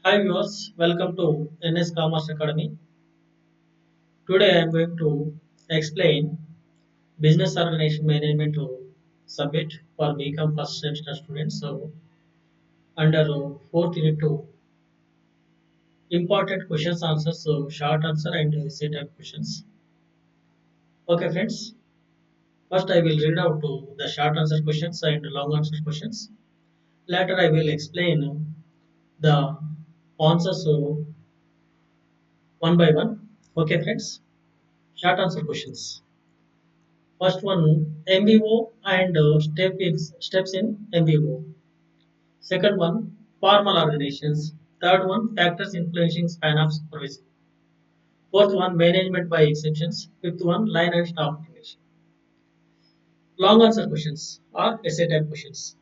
Hi viewers, welcome to NS Commerce Academy. Today I am going to explain Business Organization Management subject for BCOM first semester students. So under fourth unit to important questions answers, so short answer and essay type questions. Okay friends, first I will read out the short answer questions and long answer questions. Later I will explain the answers one by one. Okay friends, short answer questions. First one, MBO and steps in MBO. Second one, formal organizations. Third one, factors influencing span of supervision. Fourth one, management by exceptions. Fifth one, line and staff automation. Long answer questions or essay type questions.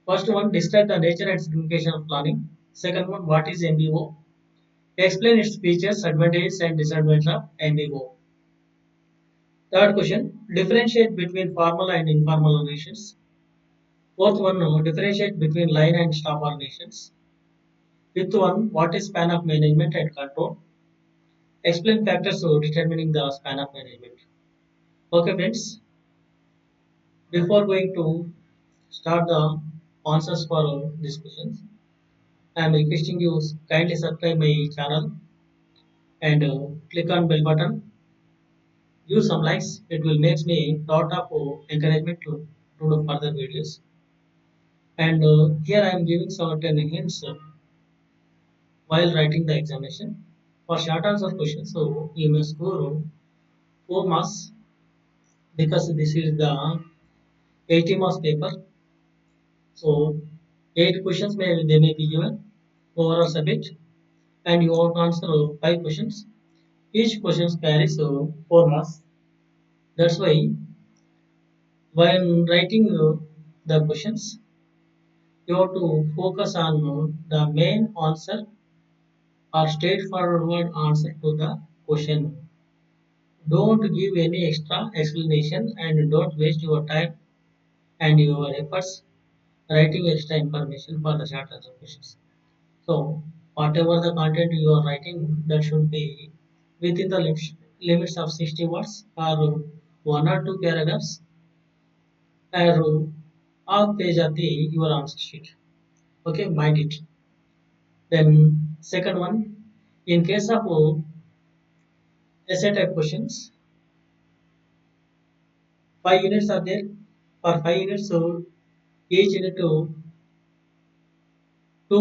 First one, describe the nature and signification of planning. Second one, what is MBO? Explain its features, advantages, and disadvantages of MBO. Third question, differentiate between formal and informal organizations. Fourth one, differentiate between line and staff organizations. Fifth one, what is span of management and control? Explain factors determining the span of management. Okay, friends, before going to start the answers for these questions, I am requesting you kindly subscribe my channel and click on bell button. Give some likes. It will make me lot of encouragement to do further videos. And here I am giving certain hints while writing the examination. For short answer questions, so you may score 4 marks because this is the 80 marks paper. So 8 questions may be given overall subject and you want to answer 5 questions. Each question carries 4 marks. That's why when writing the questions, you have to focus on the main answer or straightforward answer to the question. Don't give any extra explanation and don't waste your time and your efforts writing extra information for the short answer questions. So, whatever the content you are writing, that should be within the limits of 60 words or one or two paragraphs or half page of the your answer sheet. Okay, mind it. Then, second one, in case of essay type questions, 5 units are there. For 5 units, so each unit two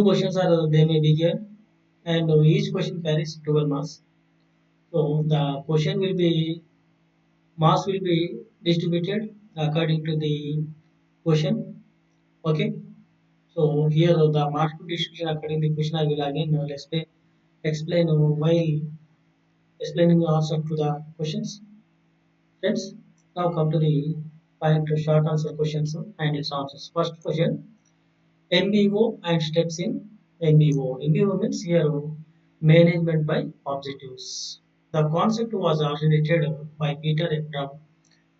questions are they may be given and each question carries 12 marks. So the question will be marks will be distributed according to the question. Okay. So here the mark distribution according to the question I will again explain while explaining the answer to the questions. Friends, now come to the point to short answer questions and its answers. First question, MBO and steps in MBO. MBO means here management by objectives. The concept was originated by Peter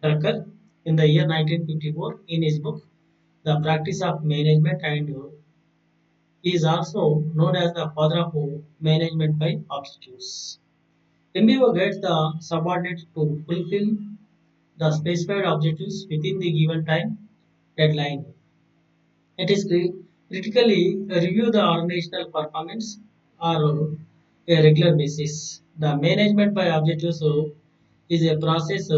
Drucker in the year 1954 in his book The Practice of Management and he is also known as the father of management by objectives. MBO guides the subordinate to fulfill the specified objectives within the given time deadline. It is critically review the organizational performance on a regular basis. The management by objectives is a process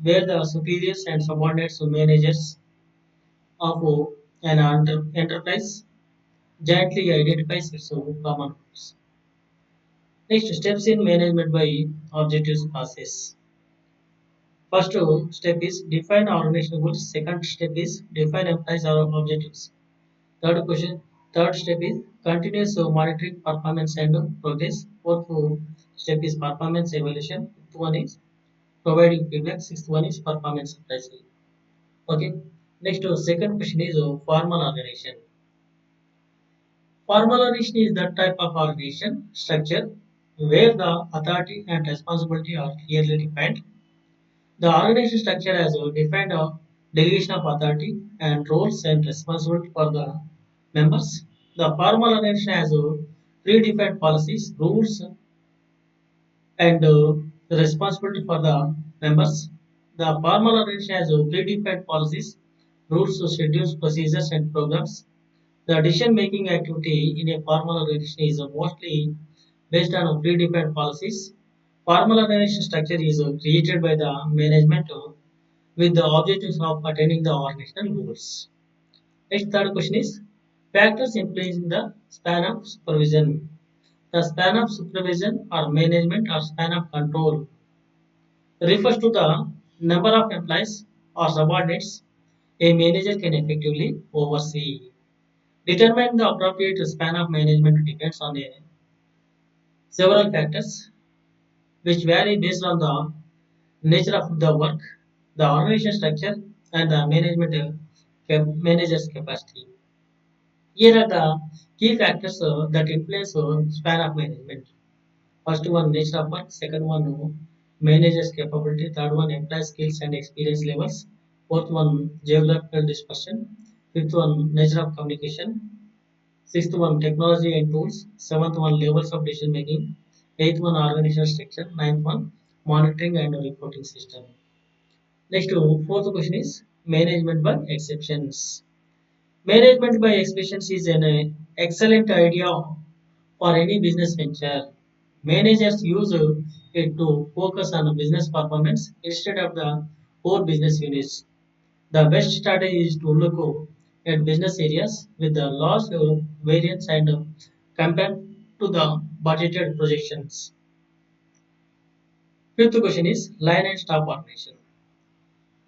where the superiors and subordinates managers of an enterprise jointly identifies its common goals. Next, steps in management by objectives process. First step is define organizational goals. Second step is define enterprise objectives. Third question, third step is continuous monitoring performance and progress. Fourth step is performance evaluation. Fifth one is providing feedback. Sixth one is performance appraisal. Okay. Next, second question is formal organization. Formal organization is that type of organization structure where the authority and responsibility are clearly defined. The organization structure has defined a delegation of authority and roles and responsibility for the members. The formal organization has predefined policies, rules, and the responsibility for the members. The formal organization has predefined policies, rules, schedules, procedures, and programs. The decision-making activity in a formal organization is mostly based on predefined policies. Formal organization structure is created by the management with the objectives of attaining the organizational goals. Next, third question is factors influencing the span of supervision. The span of supervision or management or span of control refers to the number of employees or subordinates a manager can effectively oversee. Determine the appropriate span of management depends on several factors which vary based on the nature of the work, the organization structure, and the manager's capacity. Here are the key factors that influence span of management. First one, nature of work. Second one, manager's capability. Third one, employee skills and experience levels. Fourth one, geographical dispersion. Fifth one, nature of communication. Sixth one, technology and tools. Seventh one, levels of decision making. Eighth one, organizational structure. Ninth one, monitoring and reporting system. Next, fourth question is management by exceptions. Management by exceptions is an excellent idea for any business venture. Managers use it to focus on business performance instead of the core business units. The best strategy is to look at business areas with the large variance and compare to the budgeted projections. Fifth question is line and staff organization.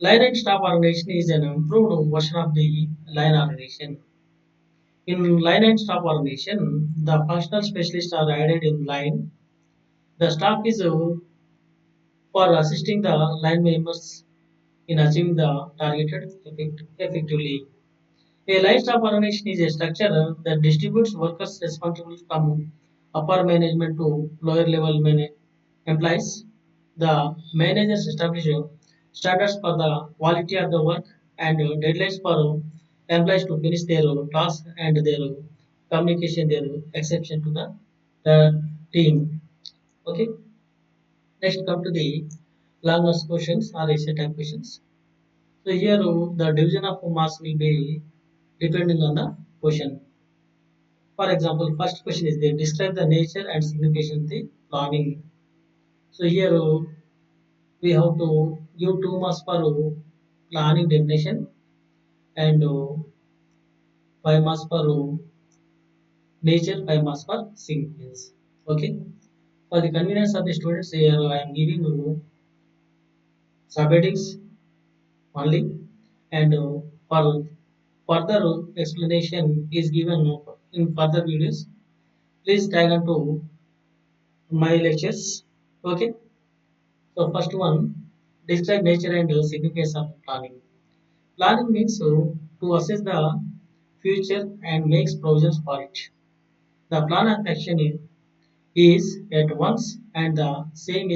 Line and staff organization is an improved version of the line organization. In line and staff organization, the functional specialists are added in line. The staff is for assisting the line members in achieving the targeted effectively. A line staff organization is a structure that distributes workers responsible from upper management to lower level employees. The managers establish standards for the quality of the work and deadlines for employees to finish their task and their communication, their exception to the team. Okay. Next, come to the long answer questions or essay type questions. So here the division of marks will be depending on the question. For example, first question is they describe the nature and signification of the planning. So here we have to give 2 marks for planning definition and 5 marks for nature, 5 marks for significance. Okay. For the convenience of the students, here I am giving you subheadings only, and for further explanation is given in further videos. Please tag on to my lectures. Okay. So first one, describe nature and significance of planning. Planning means to assess the future and makes provisions for it. The plan of action is at once and the same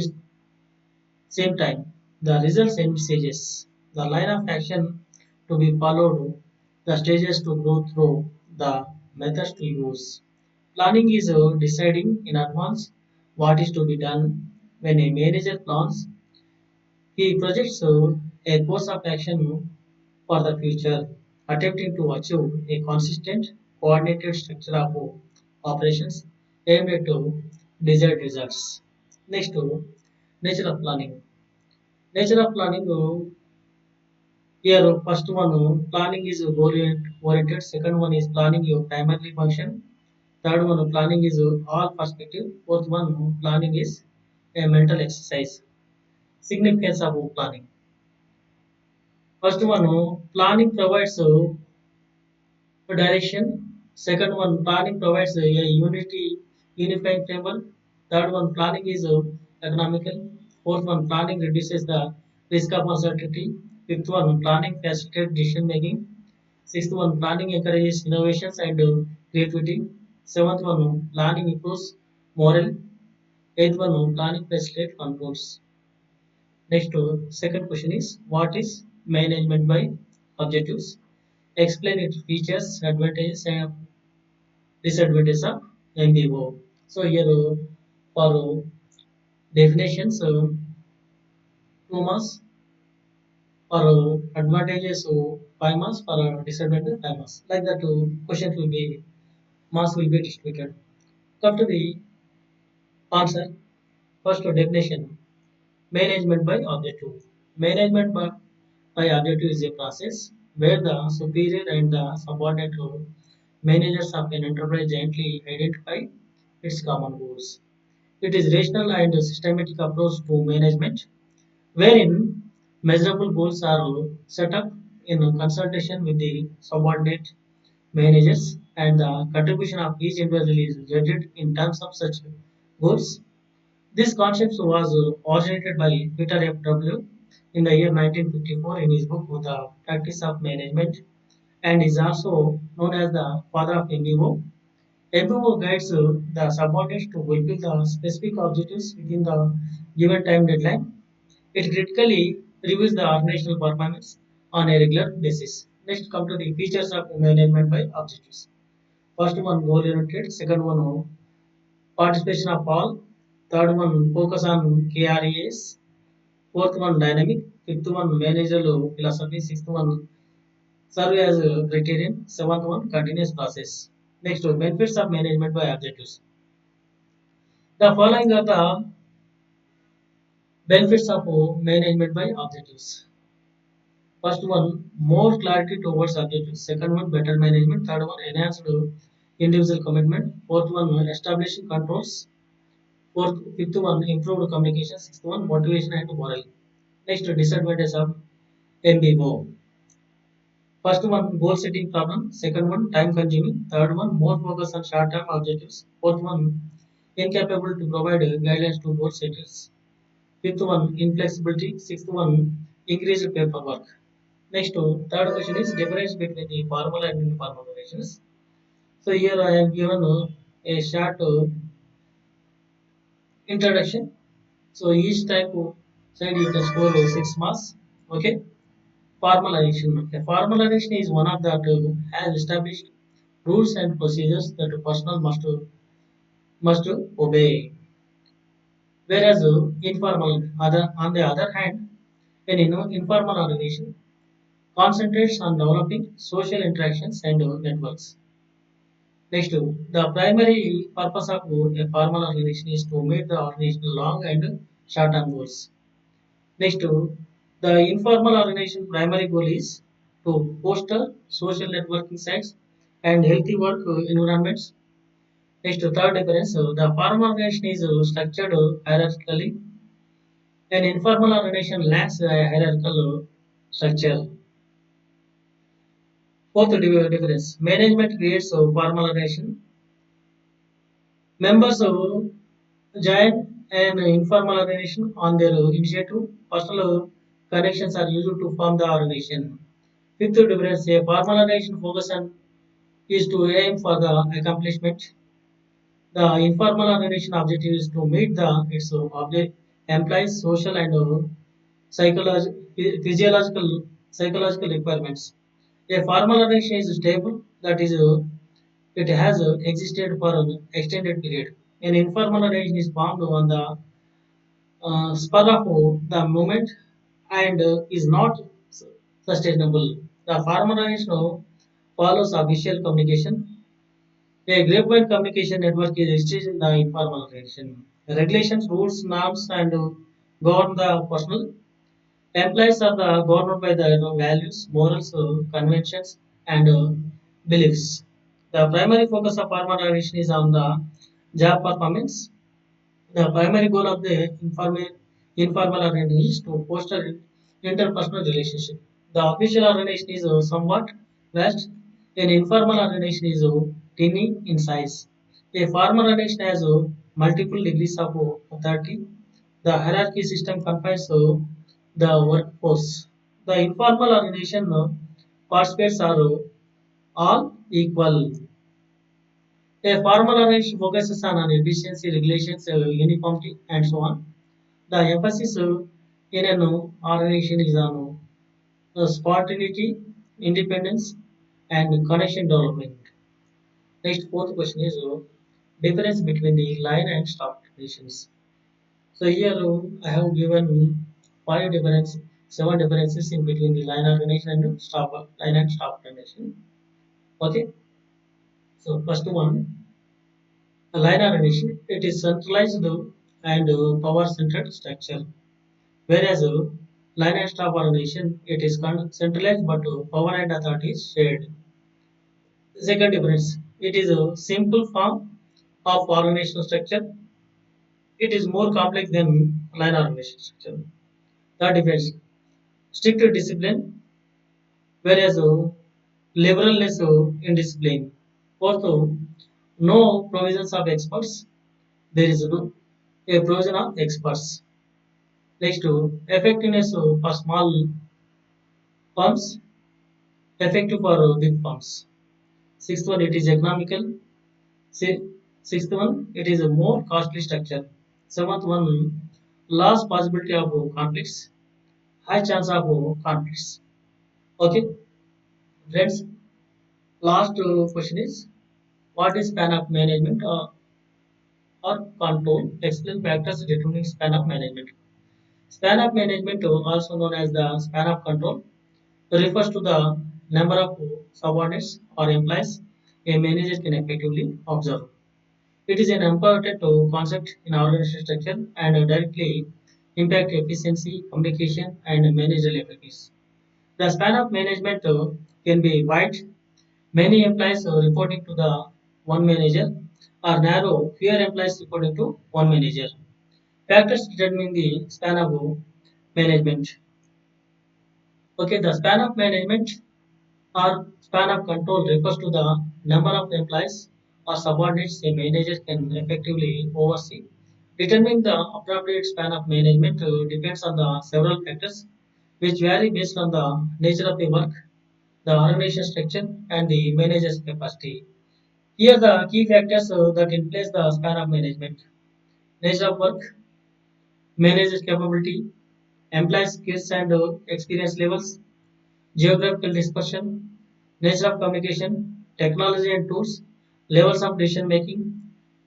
time. The results and stages. The line of action to be followed, the stages to go through, the methods to use. Planning is deciding in advance what is to be done. When a manager plans, he projects a course of action for the future, attempting to achieve a consistent, coordinated structure of operations aimed at desired results. Next, nature of planning. Nature of planning, here first one, planning is oriented. Second one is planning your primary function. Third one, planning is all perspective. Fourth one, planning is a mental exercise. Significance of planning. First one, planning provides direction. Second one, planning provides a unifying framework. Third one, planning is economical. Fourth one, planning reduces the risk of uncertainty. Fifth one, planning facilitates decision making. Sixth one, planning encourages innovations and creativity. Seventh one, planning improves morale. Eighth one, planning facilitates controls. Next, second question is what is management by objectives? Explain its features, advantages, and disadvantages of MBO. So here for definitions, 2 marks, for advantages, 5 marks, for disadvantages, 5 marks. Like that, questions will be marks will be distributed. Come to the answer. First definition: management by objective. Management by objective is a process where the superior and the subordinate managers of an enterprise jointly identify its common goals. It is rational and systematic approach to management, wherein measurable goals are set up in consultation with the subordinate managers, and the contribution of each individual is judged in terms of such goals. This concept was originated by Peter F. W. in the year 1954 in his book The Practice of Management, and is also known as the father of MBO. MBO guides the subordinates to fulfill the specific objectives within the given time deadline. It critically reviews the organizational performance on a regular basis. Next, come to the features of management by objectives. First one, goal oriented. Second one, participation of all. Third one, focus on KRAs. Fourth one, dynamic. Fifth one, managerial philosophy. Sixth one, serve as a criterion. Seventh one, continuous process. Next, benefits of management by objectives. The following are the benefits of management by objectives. First one, more clarity towards objectives. Second one, better management. Third one, enhanced individual commitment. Fourth one, establishing controls. Fifth one, improved communication. Sixth one, motivation and morale. Next, disadvantage of MBO. First one, goal setting problem. Second one, time consuming. Third one, more focus on short term objectives. Fourth one, incapable to provide guidelines to goal setters. Fifth one, inflexibility. Sixth one, increased paperwork. Next, third question is difference between the formal and informal relations. So here I have given a short introduction. So each type of side you can score 6 marks. Okay. Formalization. Okay. Formalization is one of that has established rules and procedures that a personnel must obey. Whereas informal, on the other hand, an informal organization concentrates on developing social interactions and networks. Next, the primary purpose of a formal organization is to meet the organizational long and short-term goals. Next, the informal organization primary goal is to foster social networking sites and healthy work environments. Next, third difference, the formal organization is structured hierarchically. An informal organization lacks a hierarchical structure. Fourth difference, management creates a formal organization. Members join an informal organization on their initiative. Personal connections are used to form the organization. Fifth difference, a formal organization focus on is to aim for the accomplishment. The informal organization objective is to meet the its object implies social and physiological psychological requirements. A formal organization is stable, that is, it has existed for an extended period. An informal organization is formed on the spur of the moment and is not sustainable. The formal organization follows official communication. A grapevine communication network is exists in the informal organization. Regulations, rules, norms, and govern the personal. Employees are governed by the values, morals, conventions, and beliefs. The primary focus of formal organization is on the job performance. The primary goal of the informal organization is to foster interpersonal relationship. The official organization is somewhat vast. An informal organization is tiny in size. A formal organization has multiple degrees of authority. The hierarchy system confines the workforce. The informal organization participants are all equal. A formal organization focuses on efficiency, regulations, uniformity, and so on. The emphasis in an organization is on spontaneity, independence, and connection development. Next, fourth question is difference between the line and staff definitions. So here I have given five difference, seven differences in between the line organization and staff line and staff organization. Okay. So first one, a line organization. It is centralized and power-centered structure, whereas line and staff organization it is centralized but power and authority is shared. Second difference, it is a simple form of organizational structure. It is more complex than line organization structure. Third difference, strict discipline, whereas liberalness in discipline. Fourth, no provisions of experts. There is no a provision of experts. Next, effectiveness for small firms, effective for big firms. Sixth one, it is economical. Si- Sixth one, it is a more costly structure. Seventh one, less possibility of conflicts, high chance of conflicts. Okay, friends. Last question is, what is span of management or control? Explain factors determining span of management. Span of management, also known as the span of control, refers to the number of subordinates or employees a manager can effectively observe. It is an important concept in organizational structure and directly impact efficiency, communication, and managerial effectiveness. The span of management can be wide, many employees reporting to the one manager, or narrow, fewer employees reporting to one manager. Factors determining the span of management. Okay, the span of management or span of control refers to the number of employees or subordinates a manager can effectively oversee. Determining the appropriate span of management depends on the several factors which vary based on the nature of the work, the organization structure, and the manager's capacity. Here, the key factors that influence the span of management: nature of work, manager's capability, employee skills and experience levels, geographical dispersion, nature of communication, technology and tools, levels of decision making,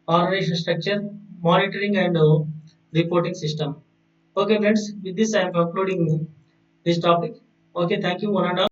organization structure, monitoring and reporting system. Okay, friends, with this I am concluding this topic. Okay, thank you, one and all.